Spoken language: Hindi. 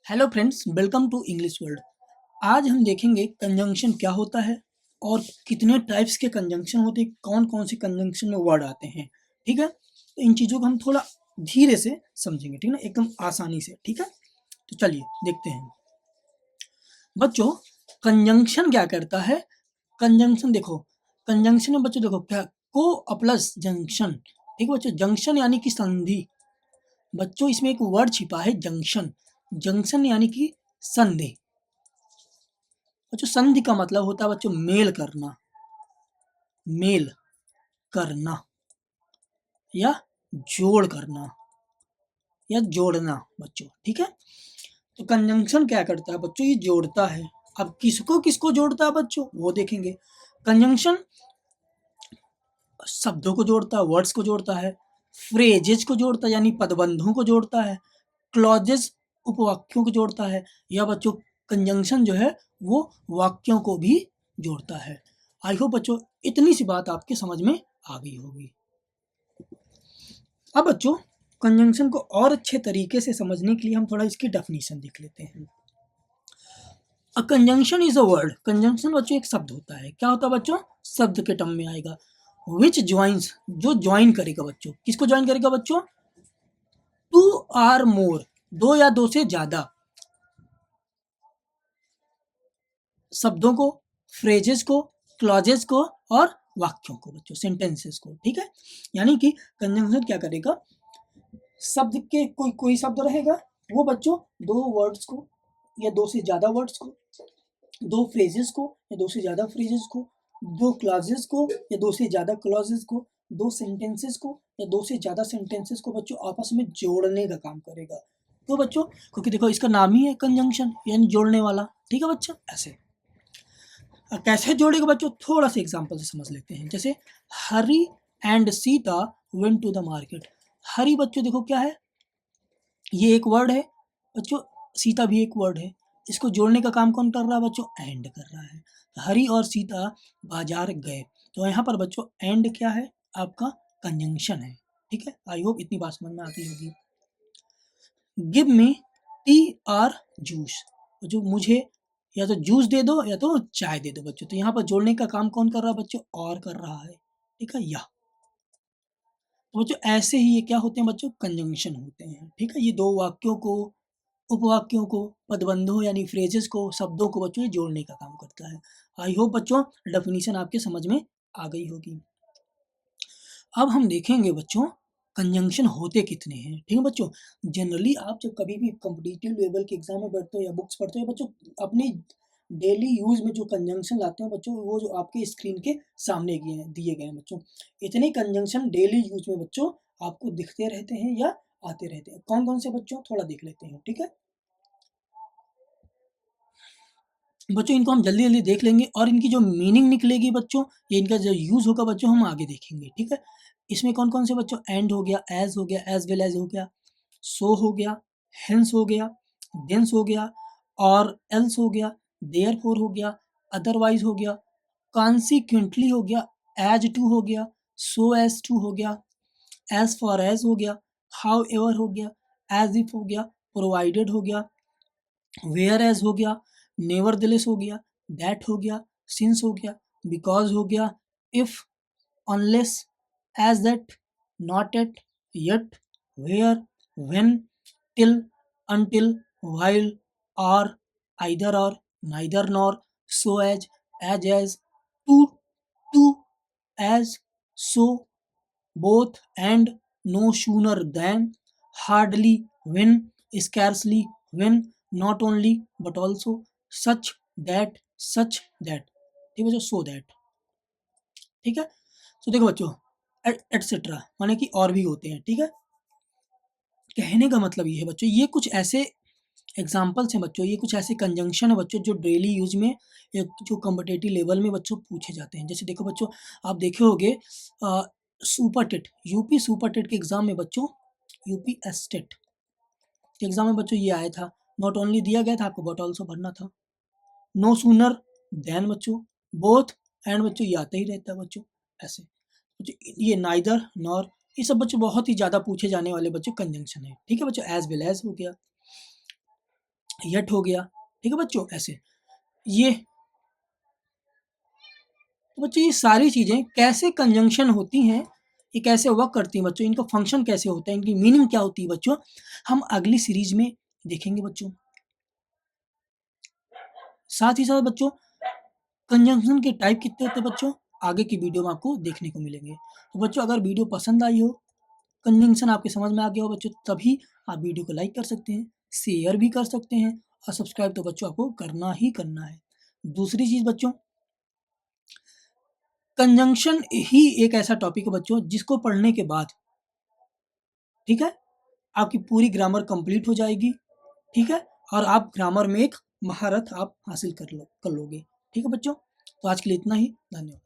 Hello friends, welcome to English world. आज हम देखेंगे कंजंक्शन क्या होता है और कितने टाइप्स के कंजंक्शन होते हैं, कौन कौन से कंजंक्शन में वर्ड आते हैं। ठीक है, तो इन चीज़ों को हम थोड़ा धीरे से समझेंगे, ठीक है ना, एकदम आसानी से। ठीक है, तो चलिए देखते हैं बच्चों। कंजंक्शन क्या करता है? कंजंक्शन देखो, कंजंक्शन में बच्चों देखो क्या, को प्लस जंक्शन। ठीक है बच्चों, जंक्शन यानी कि संधि। बच्चों इसमें एक वर्ड छिपा है जंक्शन। जंक्शन यानी कि संधि। बच्चों संधि का मतलब होता है बच्चों मेल करना, मेल करना या जोड़ करना या जोड़ना बच्चों। ठीक है, तो कंजंक्शन क्या करता है बच्चों? ये जोड़ता है। अब किसको किसको जोड़ता है बच्चों, वो देखेंगे। कंजंक्शन शब्दों को जोड़ता है, वर्ड्स को जोड़ता है, फ्रेजेज को जोड़ता है यानी पदबंधों को जोड़ता है, क्लॉजेस उपवाक्यों को जोड़ता है, या बच्चों कंजंक्शन जो है वो वाक्यों को भी जोड़ता है। आई होप बच्चों इतनी सी बात आपके समझ में आ गई होगी। अब बच्चों कंजंक्शन को और अच्छे तरीके से समझने के लिए हम थोड़ा इसकी डेफिनेशन देख लेते हैं। A conjunction is a word. Conjunction बच्चों एक शब्द होता है। क्या होता है बच्चों? शब्द के टर्म में आएगा। विच ज्वाइंस, जो ज्वाइन करेगा बच्चों। किसको ज्वाइन करेगा बच्चों? टू आर मोर, दो या दो से ज्यादा शब्दों को, फ्रेजेस को, क्लॉजेस को और वाक्यों को बच्चों, सेंटेंसेस को। ठीक है, यानी कि कंजंक्शन क्या करेगा, शब्द के कोई कोई शब्द रहेगा, वो बच्चों दो वर्ड्स को या दो से ज्यादा वर्ड्स को, दो फ्रेजेस को या दो से ज्यादा फ्रेजेस को, दो क्लॉजेस को या दो से ज्यादा क्लॉजेस को, दो सेंटेंसेस को या दो से ज्यादा सेंटेंसेस को बच्चों आपस में जोड़ने का काम करेगा। तो बच्चों क्योंकि देखो इसका नाम ही है कंजंक्शन यानी जोड़ने वाला। ठीक है बच्चा, ऐसे कैसे जोड़ेगा बच्चों, थोड़ा सा एग्जांपल से समझ लेते हैं। जैसे Hari and Sita went to the market. Hari बच्चों देखो क्या है, ये एक वर्ड है बच्चों, सीता भी एक वर्ड है। इसको जोड़ने का काम कौन कर रहा है बच्चों? एंड कर रहा है। हरी और सीता बाजार गए, तो यहाँ पर बच्चों एंड क्या है? आपका कंजंक्शन है। ठीक है, आई होप इतनी बात समझ में आती होगी। गिव मी टी और जूस, जो मुझे या तो जूस दे दो या तो चाय दे दो बच्चों। तो यहाँ पर जोड़ने का काम कौन कर रहा है बच्चों? और कर रहा है। ठीक है, या तो बच्चों ऐसे ही ये क्या होते हैं बच्चों? कंजंक्शन होते हैं। ठीक है, ये दो वाक्यों को, उपवाक्यों को, पदबंधों यानी फ्रेजेस को, शब्दों को बच्चों ये जोड़ने का काम करता है। आई होप बच्चों डेफिनेशन आपके समझ में आ गई होगी। अब हम देखेंगे बच्चों कंजंक्शन होते कितने हैं। ठीक है बच्चों, जनरली आप जब कभी भी कॉम्पिटिटिव लेवल के एग्जाम में बैठते हो या बुक्स पढ़ते हो बच्चों, अपने डेली यूज में जो कंजंक्शन लाते हो बच्चों, वो जो आपके स्क्रीन के सामने दिए गए हैं बच्चों। इतने कंजंक्शन डेली यूज में बच्चों आपको दिखते रहते हैं या आते रहते हैं। कौन कौन से बच्चों, थोड़ा देख लेते हैं। ठीक है बच्चों, इनको हम जल्दी जल्दी देख लेंगे और इनकी जो मीनिंग निकलेगी बच्चों, ये इनका जो यूज होगा बच्चों, हम आगे देखेंगे। ठीक है, इसमें कौन कौन से बच्चों? एंड हो गया, एज हो गया, एज वेल एज हो गया, सो हो गया, हेंस हो गया, देंस हो गया, और एल्स हो गया, देयरफॉर हो गया, अदरवाइज हो गया, कॉन्सिक्वेंटली हो गया, एज टू हो गया, सो एज टू हो गया, एज फॉर एज हो गया, हाउ एवर हो गया, एज इफ हो गया, प्रोवाइडेड हो गया, वेयर एज हो गया, नेवर दिलेस हो गया, दैट हो गया, सिंस हो गया, बिकॉज हो गया, if, unless, as that, not at, yet, where, when, till, until, while, or, either or, neither nor, so as, to, as, so, both, and, no sooner than, hardly, when, scarcely, when, not only but also, such that। ठीक है बच्चों, सो दैट। ठीक है, तो देखो बच्चों एटसेट्रा माने कि और भी होते हैं। ठीक है, कहने का मतलब ये है बच्चों, ये कुछ ऐसे एग्जाम्पल्स हैं बच्चों, ये कुछ ऐसे कंजंक्शन है बच्चों जो डेली यूज में या जो कॉम्पिटेटिव लेवल में बच्चों पूछे जाते हैं। जैसे देखो बच्चों, आप देखे होंगे super TET, UP super TET के एग्जाम में बच्चों, यूपी एस्टेट के एग्जाम में बच्चों ये आया था। नॉट ओनली दिया गया था आपको बट ऑल्सो भरना था। नो सूनर देन बच्चों, बोथ एंड बच्चों ये आता ही रहता है बच्चों। ऐसे बच्चों ये नाइदर नॉर, ये सब बच्चों बहुत ही ज़्यादा पूछे जाने वाले बच्चों कंजंक्शन है। ठीक है बच्चों, एज वेल एज हो गया, यट हो गया, ठीक है बच्चों, ऐसे ये। तो बच्चों ये सारी चीज़ें कैसे कंजंक्शन होती हैं, ये कैसे वर्क करती हैं बच्चों, इनका फंक्शन कैसे होता है, इनकी मीनिंग क्या होती है बच्चों, हम अगली सीरीज में देखेंगे बच्चों। साथ ही साथ बच्चों कंजंक्शन के टाइप कितने होते हैं बच्चों, आगे की वीडियो में आपको देखने को मिलेंगे। तो बच्चों अगर वीडियो पसंद आई हो, कंजंक्शन आपके समझ में आ गया हो बच्चों, तभी आप वीडियो को लाइक कर सकते हैं, शेयर भी कर सकते हैं, और सब्सक्राइब तो बच्चों आपको करना ही करना है। दूसरी चीज़ बच्चों, कंजंक्शन ही एक ऐसा टॉपिक है बच्चों जिसको पढ़ने के बाद, ठीक है, आपकी पूरी ग्रामर कंप्लीट हो जाएगी, ठीक है, और आप ग्रामर में एक महारत आप हासिल कर लोगे, ठीक है बच्चों। तो आज के लिए इतना ही, धन्यवाद।